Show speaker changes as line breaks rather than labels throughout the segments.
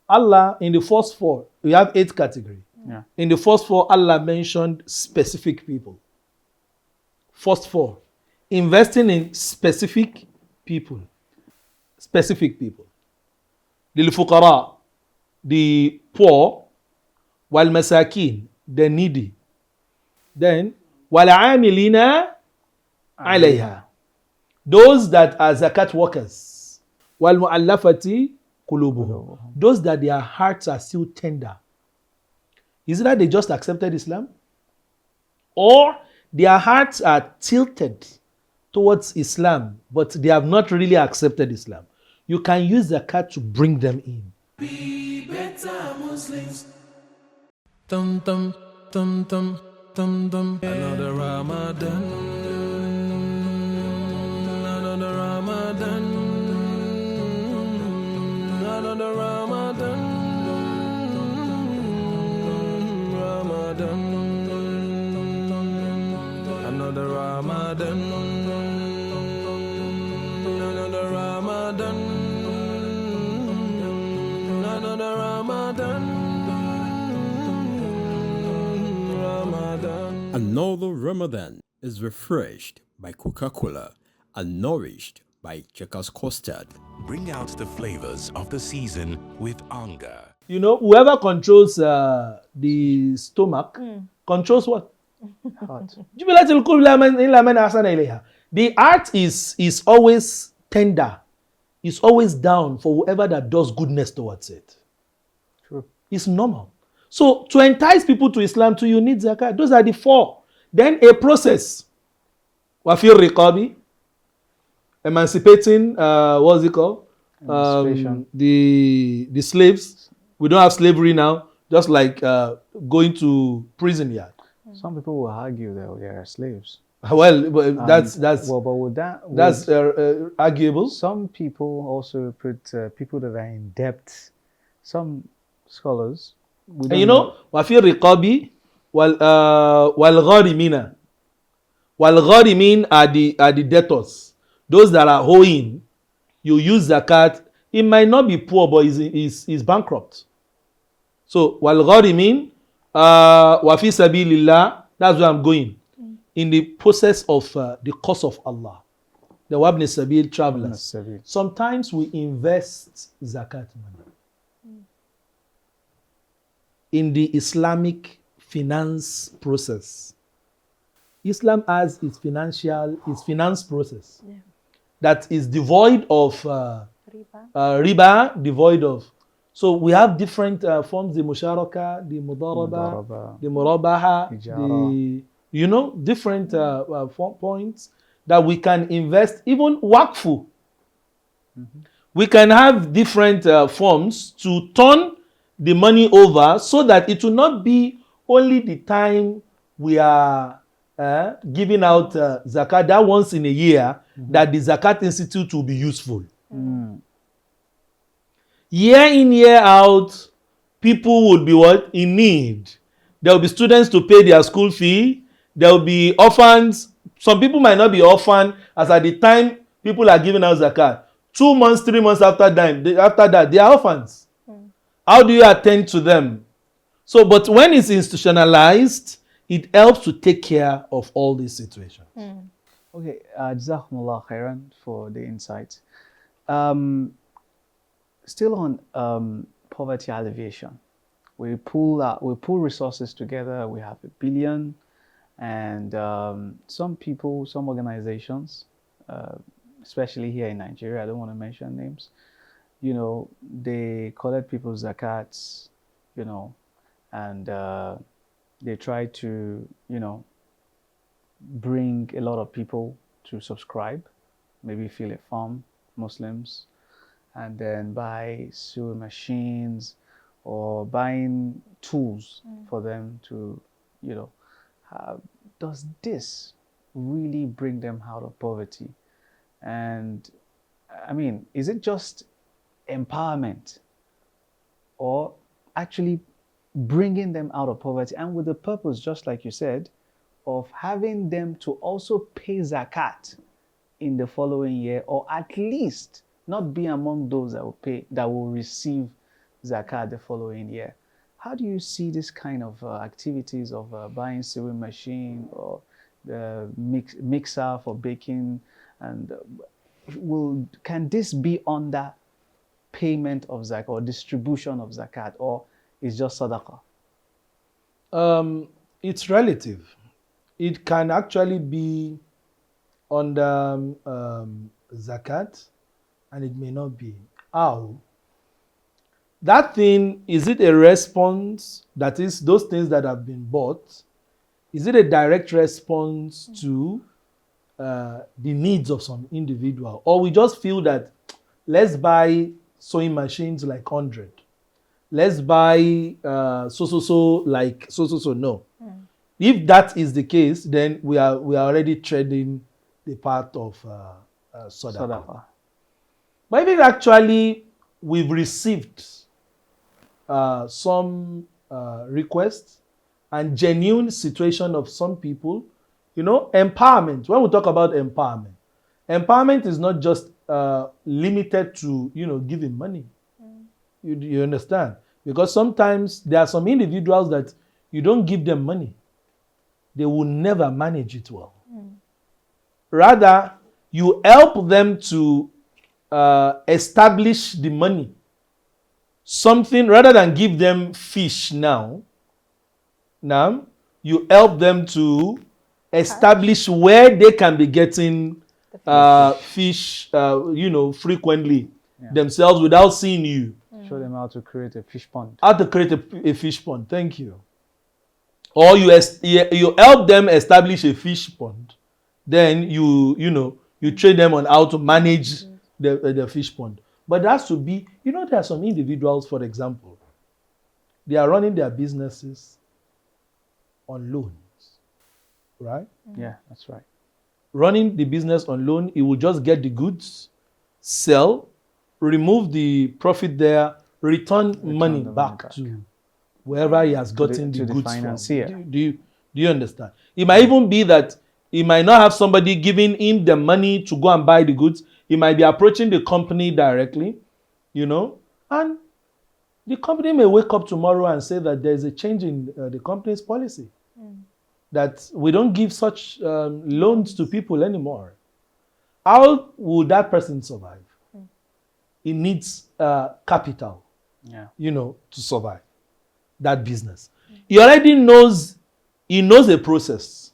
Allah, in the first four, we have 8 categories.
Yeah.
In the first 4, Allah mentioned specific people. First 4, investing in specific people. Specific people. Lil fuqara, the poor, wal masakin, the needy. Then, wal amilina alayha, those that are zakat workers. Wal mu'allafati qulubuhum, those that their hearts are still tender. Is it that they just accepted Islam? Or their hearts are tilted towards Islam, but they have not really accepted Islam? You can use zakat to bring them in.
Be better Muslims. Tum tum tum tum tum tum. Another Ramadan. Another Ramadan. Another Ramadan. Ramadan. Another Ramadan. Another Ramadan. Another Ramadan. Ramadan.
Another Ramadan is refreshed by Coca-Cola and nourished by Checkers Custard.
Bring out the flavors of the season with hunger.
You know, whoever controls the stomach controls what?
Heart.
The heart is always tender, is always down for whoever that does goodness towards it.
True.
It's normal. So to entice people to Islam, too, you need zakat. Those are the 4. Then a process. Wafir riqabi, emancipating, what's it called?
Emancipation.
The slaves. We don't have slavery now, just like going to prison yard.
Some people will argue that they are slaves.
Well, but that's
Well, but would that
that's arguable.
some people also put people that are in debt. Some scholars.
And you know, wafir riqabi wal gharimina. Wal gharimin are the debtors. Those that are owing, you use zakat. It might not be poor, but is bankrupt. So wal gharimin wa fi sabilillah, that's where I'm going. In the process of the cause of Allah. The wabni sabil travelers. Sometimes we invest zakat money in the Islamic finance process. Islam has its finance process that is devoid of riba, devoid of. So we have different forms: the musharaka, the mudaraba, the murabaha, the different points that we can invest. Even waqfu, we can have different forms to turn the money over so that it will not be only the time we are giving out zakat, that once in a year, that the Zakat Institute will be useful. Year in, year out, people would be what? In need. There will be students to pay their school fee. There will be orphans. Some people might not be orphan as at the time people are giving out zakat. 2 months, 3 months after that, they are orphans. How do you attend to them? So, but when it's institutionalized, it helps to take care of all these situations.
Okay, Jazakumullah khairan for the insight. Still on poverty alleviation, we pull resources together. We have 1 billion, and some people, some organizations, especially here in Nigeria, I don't want to mention names, they collect people's zakats, and they try to, bring a lot of people to subscribe, maybe fill a form, Muslims, and then buy sewing machines or buying tools for them to, does this really bring them out of poverty? And I mean, is it just empowerment or actually bringing them out of poverty, and with the purpose, just like you said, of having them to also pay zakat in the following year, or at least not be among those that will receive Zakat the following year. How do you see this kind of activities of buying sewing machine or the mixer for baking, and can this be under payment of zakat or distribution of zakat, or is just sadaqah?
It's relative. It can actually be under zakat, and it may not be. How? That thing, is it a response, that is, those things that have been bought, is it a direct response to the needs of some individual? Or we just feel that let's buy sewing machines like 100. Let's buy like so. No. If that is the case, then we are already treading the path of sadaqah. But if it actually we've received some requests and genuine situation of some people, empowerment. When we talk about empowerment is not just limited to giving money. You understand? Because sometimes there are some individuals that you don't give them money, they will never manage it well. Rather, you help them to establish the money. Something, rather than give them fish now, you help them to establish where they can be getting fish, frequently themselves without seeing you.
Show them how to create a fish pond.
How to create a fish pond. Thank you. Or you help them establish a fish pond. Then you train them on how to manage the fish pond. But that has to be, there are some individuals, for example, they are running their businesses on loans, right?
Yeah, that's right.
Running the business on loan, he will just get the goods, sell, remove the profit there, return money back to wherever he has gotten the goods from. Do you understand? It might even be that he might not have somebody giving him the money to go and buy the goods. He might be approaching the company directly, and the company may wake up tomorrow and say that there is a change in the company's policy, that we don't give such loans to people anymore. How will that person survive? He needs capital, to survive that business. He already knows a process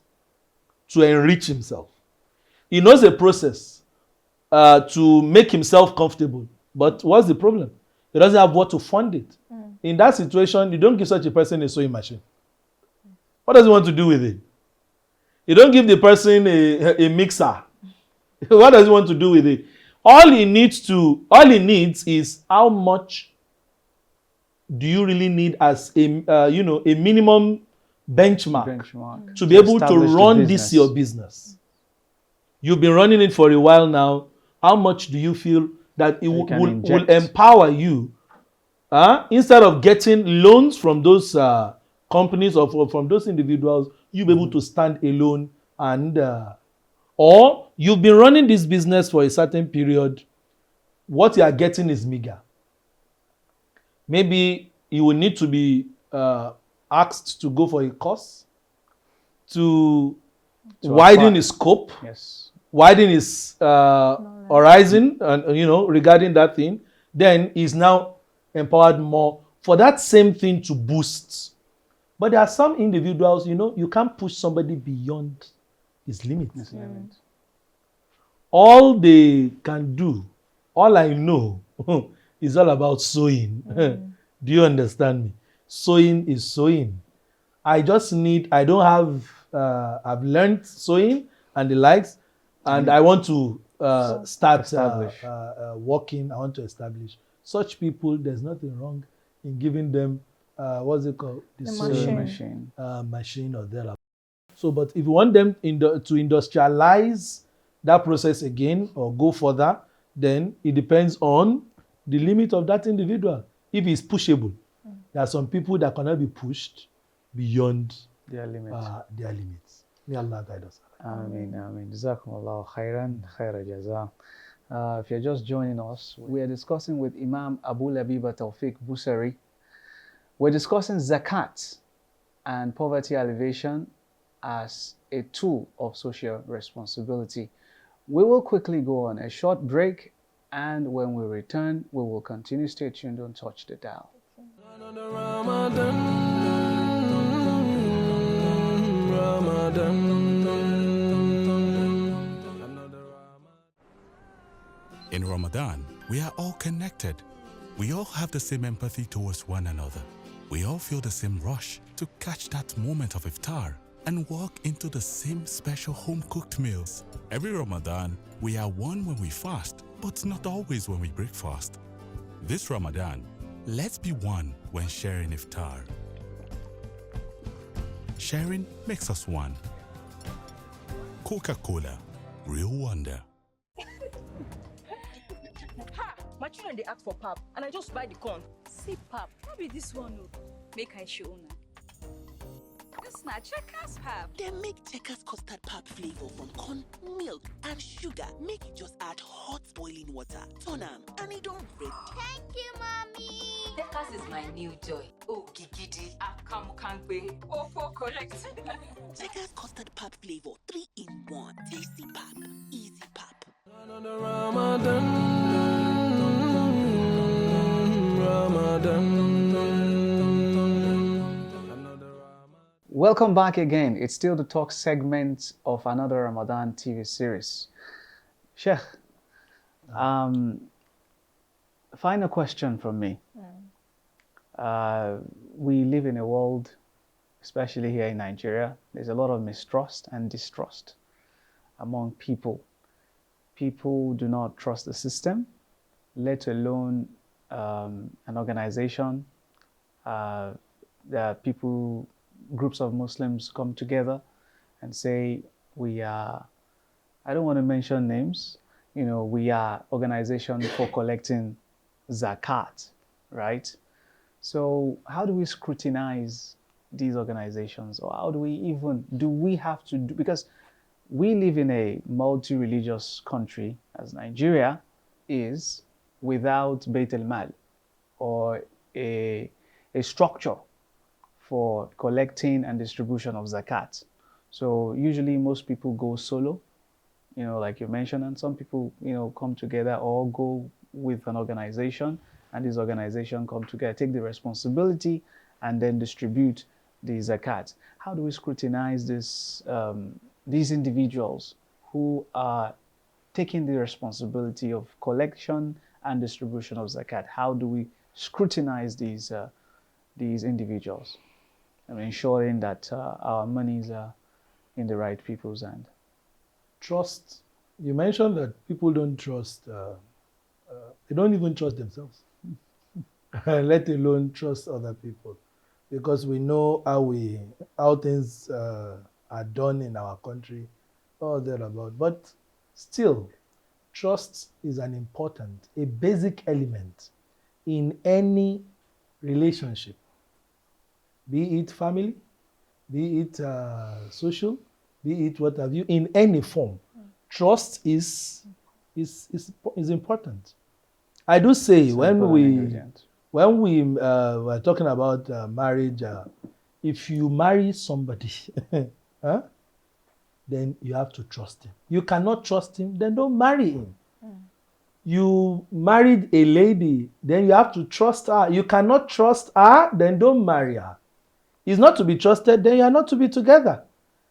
to enrich himself. He knows a process to make himself comfortable. But what's the problem? He doesn't have what to fund it. In that situation, you don't give such a person a sewing machine. What does he want to do with it? You don't give the person a mixer. What does he want to do with it? All he needs is how much do you really need as a minimum benchmark to be able to run your business. You've been running it for a while now. How much do you feel that it will empower you? Instead of getting loans from those companies or from those individuals, you'll be able to stand alone, and or you've been running this business for a certain period. What you are getting is meager. Maybe you will need to be asked to go for a course to widen his scope, widen his horizon, and regarding that thing. Then he's now empowered more for that same thing to boost. But there are some individuals, you can't push somebody beyond his limits. All they can do, all I know, is all about sewing. Do you understand me? Sewing is sewing. I've learned sewing and the likes, and I want to start working. I want to establish. Such people, there's nothing wrong in giving them, what's it called?
The sewing
machine or thereabout. So, but if you want them to industrialize that process again or go further, then it depends on the limit of that individual. If it's pushable, there are some people that cannot be pushed beyond
their limits.
May Allah guide us.
Ameen. Jazakumullahu khairan, khaira jaza. If you're just joining us, we are discussing with Imam AbuLabeebah Tawfiq Busari. We're discussing Zakat and poverty alleviation as a tool of social responsibility. We will quickly go on a short break, and when we return, we will continue. Stay tuned, don't touch the dial.
Another Ramadan, Ramadan, another Ramadan.
In Ramadan, we are all connected. We all have the same empathy towards one another. We all feel the same rush to catch that moment of iftar and walk into the same special home-cooked meals. Every Ramadan, we are one when we fast, but not always when we break fast. This Ramadan, let's be one when sharing iftar. Sharing makes us one. Coca-Cola, real wonder.
Ha! My children, they ask for pap, and I just buy the corn.
See pap, no be this one o. Make I show una. This na checkers pap.
They make checkers custard pap flavor from corn, milk, and sugar. Make it just add hot boiling water. Turn am, and it don't ready.
Thank you, Mommy.
Checkers is my new joy. Oh, gigidi, akamu kangbe, ofo collect.
Checkers custard pap flavor 3 in 1. Tasty pap, easy pap.
Another Ramadan, Ramadan, another Ramadan.
Welcome back again. It's still the talk segment of another Ramadan TV series. Sheikh, final question from me. We live in a world, especially here in Nigeria, there's a lot of mistrust and distrust among people. People do not trust the system, let alone an organization. Groups of Muslims come together and say, we are, I don't want to mention names, we are organization for collecting Zakat, right? So how do we scrutinize these organizations, or how do we have to do, because we live in a multi-religious country, as Nigeria is, without Beit al-Mal, or a structure for collecting and distribution of Zakat. So usually most people go solo, like you mentioned, and some people, come together or go with an organization, and this organization come together, take the responsibility, and then distribute the Zakat. How do we scrutinize these individuals who are taking the responsibility of collection and distribution of Zakat? How do we scrutinize these individuals, and ensuring that our monies are in the right people's hand?
Trust. You mentioned that people don't trust, they don't even trust themselves, let alone trust other people, because we know how things are done in our country, all thereabout. But still, trust is a basic element in any relationship, be it family, be it social, be it what have you, in any form. Trust is important. I do say when we were talking about marriage, if you marry somebody, then you have to trust him. You cannot trust him, then don't marry him. You married a lady, then you have to trust her. You cannot trust her, then don't marry her. Is not to be trusted, then you are not to be together.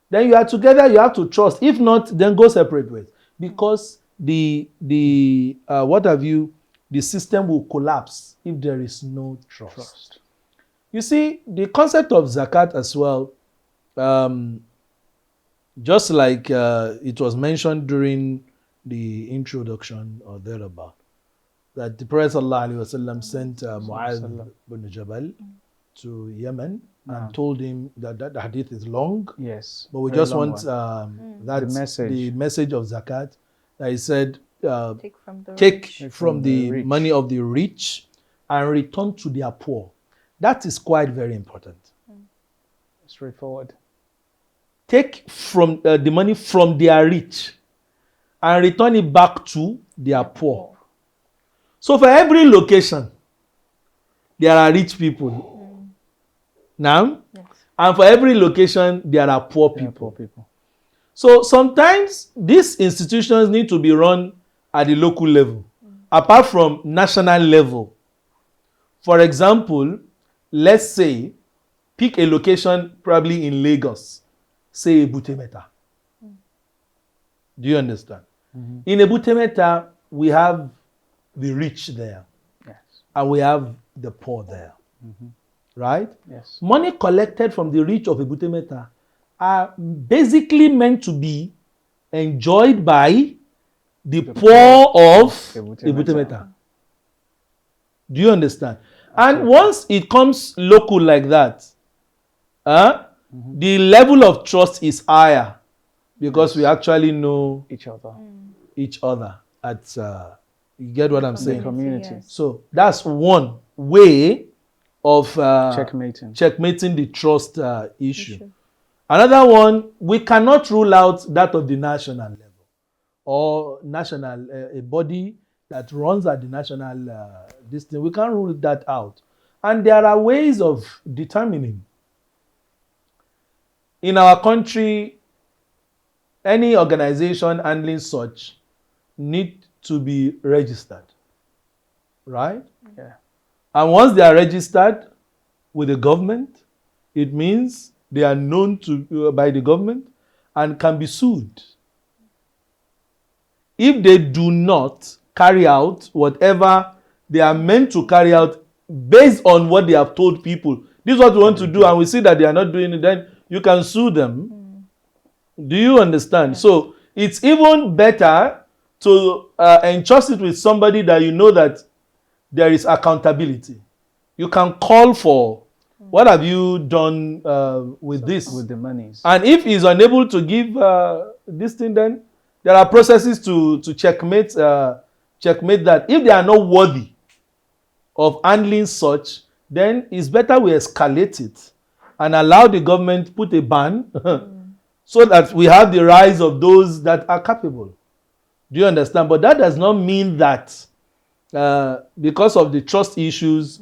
Then you are together, you have to trust. If not, then go separate ways. Because the system will collapse if there is no trust. You see, the concept of Zakat as well, just like it was mentioned during the introduction or thereabout, that the Prophet ﷺ sent Mu'adh bin Jabal to Yemen and told him that the hadith is long.
Yes.
But we just want the message of Zakat. That he said, take from the money of the rich and return to their poor. That is quite very important.
Straightforward.
Take from the money from their rich and return it back to they are poor. So for every location, there are rich people. Now, and for every location, there are poor people. So sometimes these institutions need to be run at the local level, apart from national level. For example, let's say, pick a location probably in Lagos, say Ebute Metta. Do you understand? In Ebute Metta, we have the rich there, and we have the poor there. Right?
Yes.
Money collected from the rich of Ebute Metta are basically meant to be enjoyed by the poor of Ebute Metta. Do you understand? And once it comes local like that, the level of trust is higher because we actually know each other. At you get what I'm saying?
Community. Yes.
So that's one way of checkmating the trust issue. Another one, we cannot rule out that of the national level or national a body that runs at the national this thing. We can't rule that out, and there are ways of determining. In our country, any organization handling such need to be registered, right?
Yeah.
And once they are registered with the government, it means they are known to by the government and can be sued. If they do not carry out whatever they are meant to carry out based on what they have told people, this is what we want to do, and we see that they are not doing it, then you can sue them. Do you understand? Yeah. So it's even better to entrust it with somebody that you know that there is accountability. You can call for, what have you done with this?
With the monies.
And if he's unable to give this thing, then there are processes to checkmate that. If they are not worthy of handling such, then it's better we escalate it and allow the government to put a ban so that we have the rise of those that are capable. Do you understand? But that does not mean that because of the trust issues,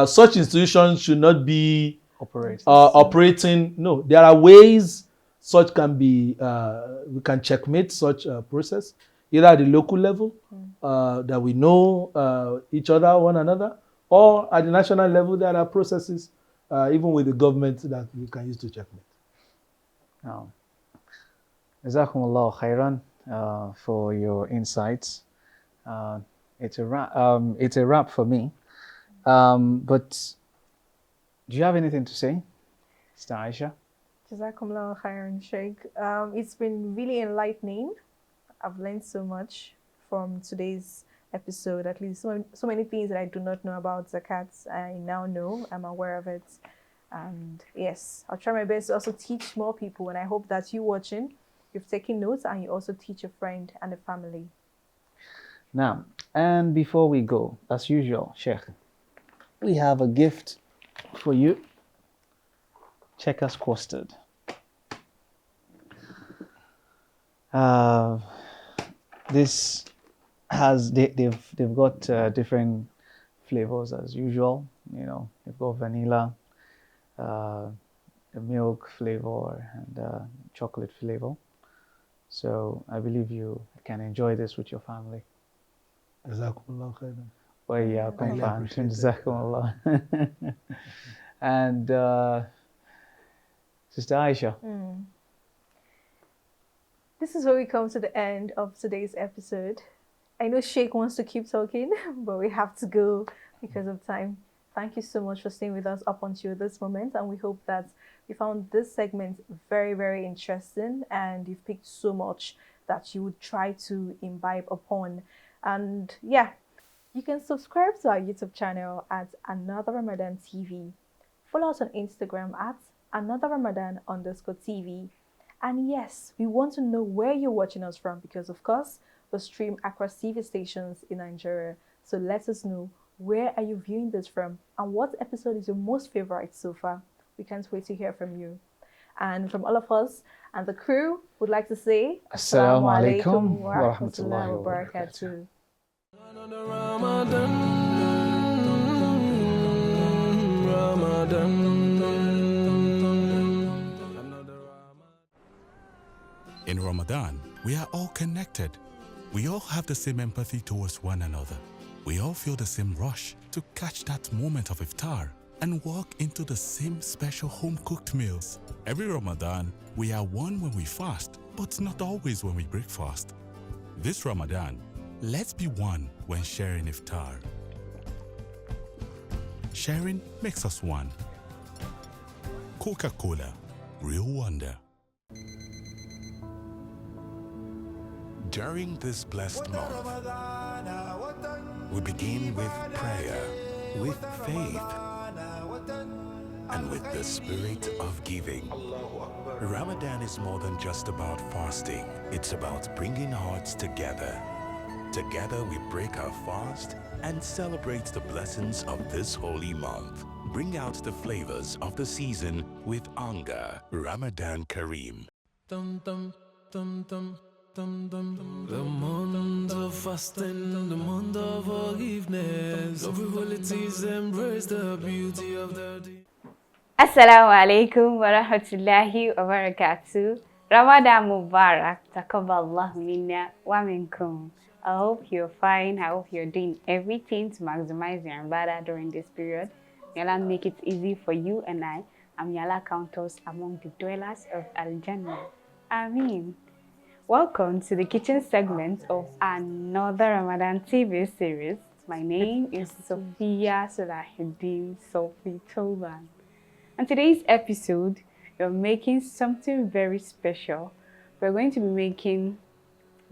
such institutions should not be operating. No, there are ways such can be, we can checkmate such a process, either at the local level, that we know each other, one another, or at the national level, there are processes, even with the government, that we can use to checkmate.
Jazakumullah khairan for your insights. It's a wrap for me. But do you have anything to say, Sister Aisha?
Jazakumullah khairan, Sheikh. It's been really enlightening. I've learned so much from today's episode. At least so many things that I do not know about Zakat, I now know. I'm aware of it. And yes, I'll try my best to also teach more people. And I hope that you watching, you've taken notes and you also teach a friend and a family.
Now, and before we go, as usual, Sheikh, we have a gift for you. Checkers custard. This has they've got different flavors as usual. You know, they've got vanilla, a milk flavor, and chocolate flavor. So I believe you can enjoy this with your family.
Jazakumullah khairan.
Well, yeah, Jazakumullah. And Sister Aisha.
This is where we come to the end of today's episode. I know Sheikh wants to keep talking, but we have to go because of time. Thank you so much for staying with us up until this moment, and we hope that you found this segment very, very interesting and you've picked so much that you would try to imbibe upon. And yeah, you can subscribe to our YouTube channel at Another Ramadan TV. Follow us on Instagram at @AnotherRamadan_TV. And yes, we want to know where you're watching us from because, of course, we stream across TV stations in Nigeria. So let us know, where are you viewing this from and what episode is your most favorite so far? We can't wait to hear from you. And from all of us and the crew, would like to say
Assalamu alaikum
wa
wa
rahmatullahi
rahmatullahi
wa
wa
barakatuh.
Another Ramadan, Ramadan, another Ramadan.
In Ramadan, we are all connected. We all have the same empathy towards one another. We all feel the same rush to catch that moment of iftar and walk into the same special home-cooked meals. Every Ramadan, we are one when we fast, but not always when we break fast. This Ramadan, let's be one when sharing iftar. Sharing makes us one. Coca-Cola, real wonder. During this blessed month, we begin with prayer, with faith, and with the spirit of giving. Ramadan is more than just about fasting. It's about bringing hearts together. Together we break our fast and celebrate the blessings of this holy month. Bring out the flavors of the season with Anga. Ramadan Kareem.
Dum dum dum dum dum dum. The month of fasting, the month of forgiveness. Of qualities embrace the beauty of the day.
Assalamu alaikum wa rahmatullahi wa barakatuh. Ramadan Mubarak. Taqabbalallahu minna wa minkum. I hope you're fine. I hope you're doing everything to maximize your ibadah during this period. May Allah make it easy for you and I. And may Allah count us among the dwellers of Al-Jannah. Ameen. Welcome to the kitchen segment of another Ramadan TV series. My name is Sophia Salahuddin Sophie Toban. On today's episode, we're making something very special. We're going to be making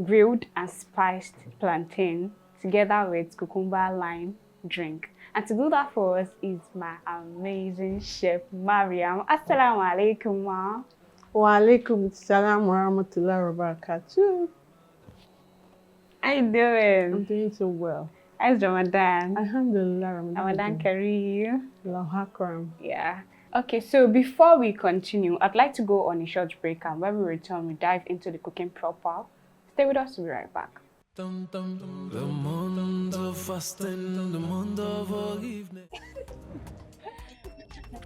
grilled and spiced plantain together with cucumber lime drink. And to do that for us is my amazing chef, Mariam. Assalamu alaikum, ma.
Wa alaikum assalam wa rahmatullahi wa barakatuh.
How you doing?
I'm doing so well.
How's Ramadan?
Alhamdulillah,
Ramadan Kareem.
Allahu Akram.
Yeah. Okay, so before we continue, I'd like to go on a short break, and when we return, we dive into the cooking proper. Stay with us, we'll be right back.
Dum dum dum. The month of fasting, the month of forgiveness.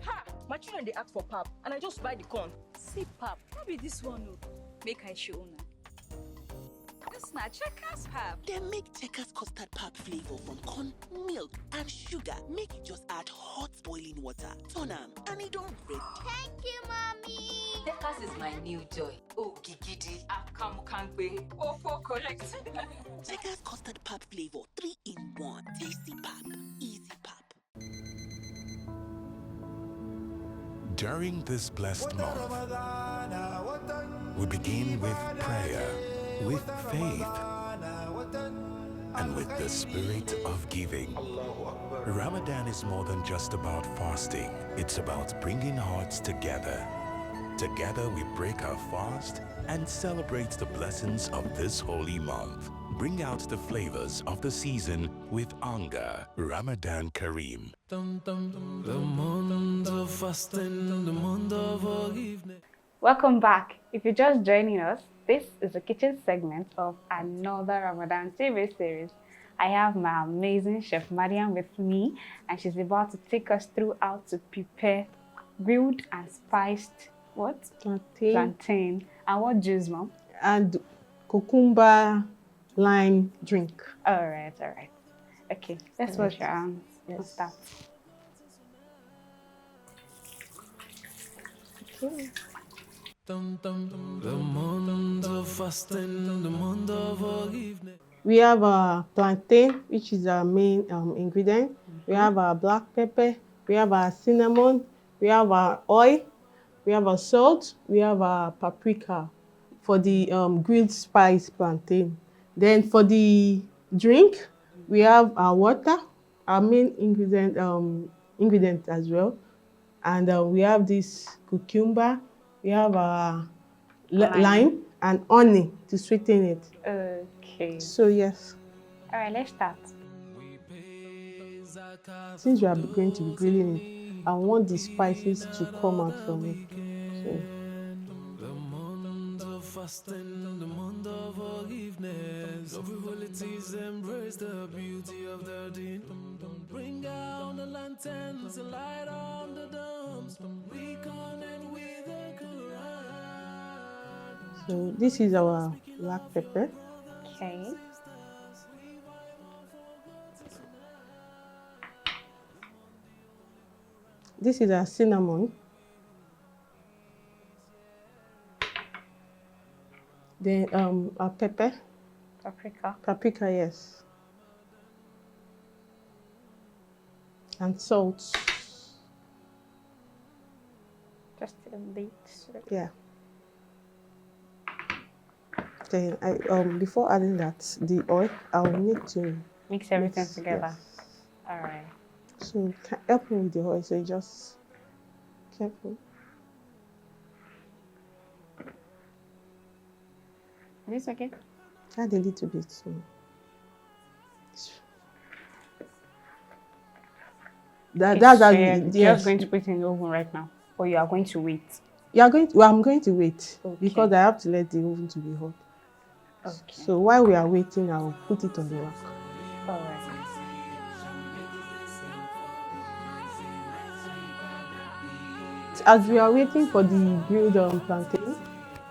Ha! My children they ask for pap, and I just buy the corn.
See, pap, no be this one, no. Make I show una. This na checkers pap.
They make checkers custard pap flavor from corn, milk, and sugar. Make it just add hot boiling water. Turn am, and it don't break.
Thank you, Mommy.
Checkers is my new joy. Oh, gigidi, akamu kangbe, oh, for correct.
Checkers custard pap flavor 3 in 1. Tasty pap, easy pap.
During this blessed month, we begin with prayer, with faith, and with the spirit of giving. Ramadan is more than just about fasting. It's about bringing hearts together. Together we break our fast and celebrate the blessings of this holy month. Bring out the flavors of the season with Anga. Ramadan Kareem.
Dum dum dum. The month of fasting, the month of forgiveness.
Welcome back. If you're just joining us, this is a kitchen segment of another Ramadan TV series. I have my amazing chef Mariam with me, and she's about to take us through how to prepare grilled and spiced plantain. And what juice, mom?
And cucumber lime drink.
All right. Okay, let's wash your hands. Let's start.
Okay.
Dum dum dum. The month of fasting, the month of forgiveness.
We have plantain, which is our main ingredient. We have our black pepper. We have our cinnamon. We have our oil. We have our salt. We have our paprika for the grilled spice plantain. Then for the drink, we have our water, our main ingredient as well. And we have this cucumber. We have our lime and honey to sweeten it.
Okay.
So yes.
All right, let's start.
Since we are going to be grilling it, I want the spices to come out from it. So.
fasting, the month of forgiveness. Of equalities, embrace the beauty of the deen. Bring out the lanterns, light on the domes. We connect with the Quran.
So this is our black pepper.
Okay.
This is our cinnamon. Then our pepper.
Paprika.
Paprika, yes. And salt.
Just a bit.
Yeah. Then before adding that, the oil, I will need to
mix everything together.
Yes.
All right.
So help me with the oil. So you just careful.
Is this okay?
Add a little bit. So. That's how
you're
yes.
just going to put it in the oven right now, or you are going to wait?
You are going to, well, I'm going to wait,
okay,
because I have to let the oven to be hot.
Okay.
So while we are waiting, I will put it on the rack.
All right.
As we are waiting for the grilled plantain,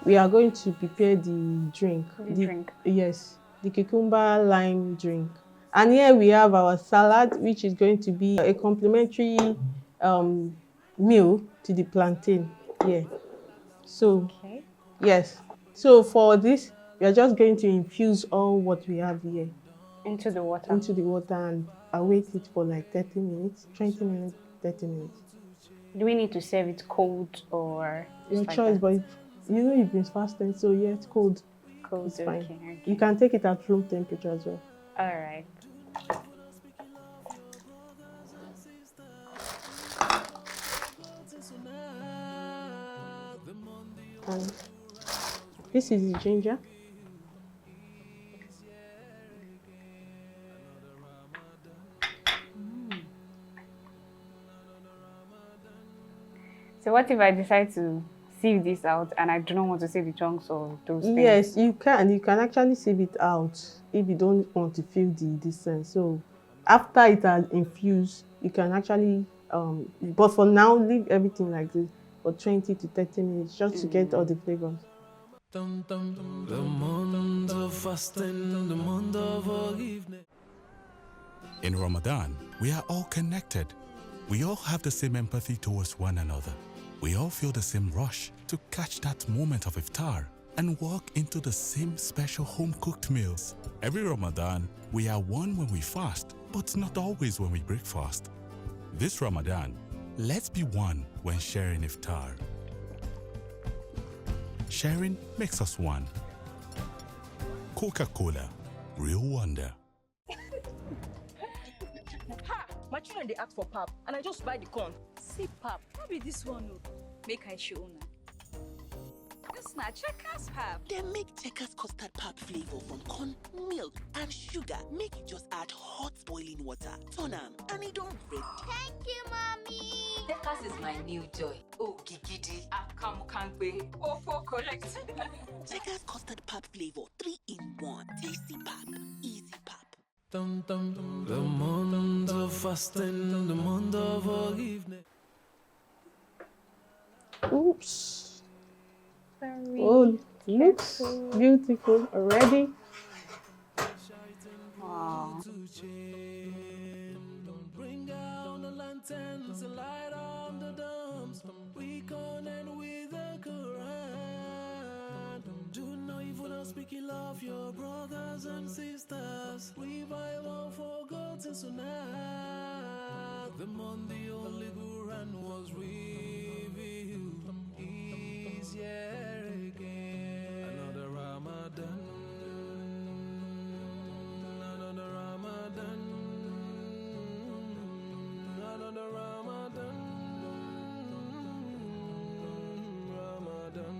we are going to prepare the drink.
The drink?
Yes, the cucumber lime drink. And here we have our salad, which is going to be a complimentary meal to the plantain. Yeah. So,
okay.
Yes. So for this, we are just going to infuse all what we have here.
Into the water?
Into the water and await it for like 30 minutes, 20 minutes, 30 minutes.
Do we need to serve it cold or
your
like
choice?
that?
But you know you've been fasting, so yeah, it's cold.
Cold,
it's fine.
okay.
You can take it at room temperature as well.
All right.
And this is the ginger.
So what if I decide to sieve this out and I do not want to see the chunks of those things?
Yes, you can. You can actually sieve it out if you don't want to feel the distance. So after it has infused, you can actually, but for now, leave everything like this for 20 to 30 minutes just to get all the flavors.
The month of fasting, the month of forgiveness.
In Ramadan, we are all connected. We all have the same empathy towards one another. We all feel the same rush to catch that moment of iftar and walk into the same special home-cooked meals. Every Ramadan, we are one when we fast, but not always when we break fast. This Ramadan, let's be one when sharing iftar. Sharing makes us one. Coca-Cola, real wonder.
Ha! My children, they ask for pap, and I just buy the corn.
See pap, no be this one o. Make I show una. This na checkers pap.
They make checkers custard pap flavor from corn, milk, and sugar. Make you just add hot boiling water, turn am, and it don't ready.
Thank you, mommy.
Checkers is my new joy. Oh, gigidi, akamukangbe, ofo correct.
Checkers custard pap flavor, 3 in 1. Tasty pap, easy pap.
The month of fasting, the month of forgiveness.
Oops.
Very
oh, looks beautiful already.
Wow.
Bring down the lanterns, light on the domes. We connect with the Quran. Do not evil and speak in love, your brothers and sisters. Revive unforgotten sunnah. The month the Holy Quran was revealed. Is here again. Another Ramadan. Another Ramadan. Another Ramadan. Ramadan.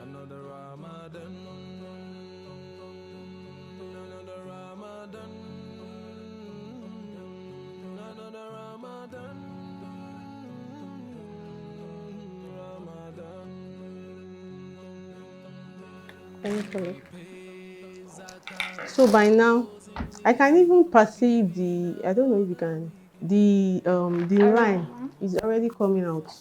Another Ramadan. Another Ramadan.
Thankfully. So by now, I can even perceive the, I don't know if you can, the line is already coming out.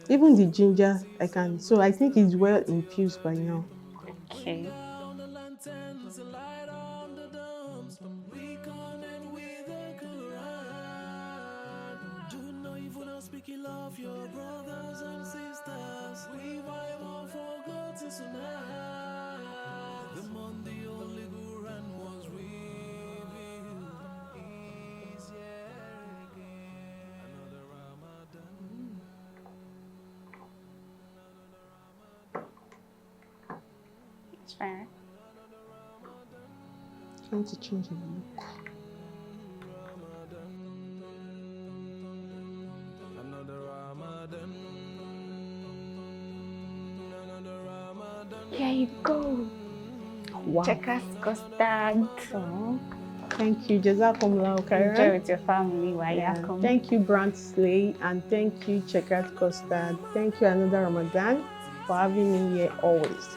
Even the ginger, I can, so I think it's well infused by now.
Okay.
Speaking love your brothers and sisters. We vibe on forgotten tonight. The Monday only Quran was revealed. Is here again. Another Ramadan.
It's fair.
Trying to change the look.
Here you go.
Wow.
Checkers custard.
Thank you, Jazakumullah khairan.
Enjoy with your family while
Yeah.
you come.
Thank you, Brand Slay, and thank you, Checkers Custard. Thank you, Another Ramadan, for having me here always.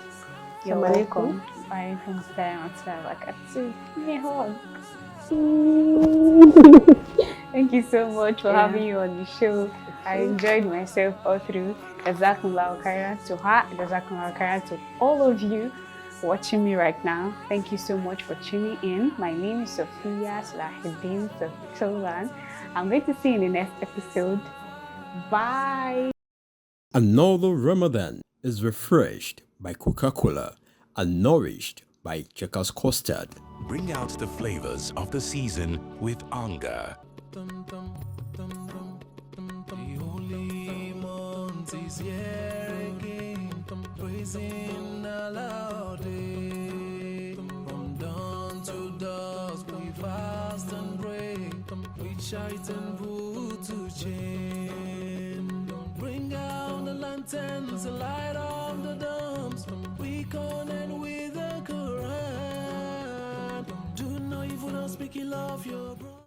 You're
Assalamu alaikum.
welcome. Walaikum salam wa rahmatullahi wa Thank you so much for having you on the show. I enjoyed myself all through. Jazakumullah khairan to her. Jazakumullah khairan to all of you watching me right now. Thank you so much for tuning in. My name is Sophia Salahuddin Solan. I'm going to see you in the next episode. Bye.
Another Ramadan is refreshed by Coca-Cola and nourished by Checkers Custard.
Bring out the flavors of the season with Anga.
The holy month is here again, praising Allah day. From dawn to dusk, we fast and pray, we shite and put to chain. Bring out the lanterns, light on the dumps, we connect with the Quran. Do not even speak love your brother.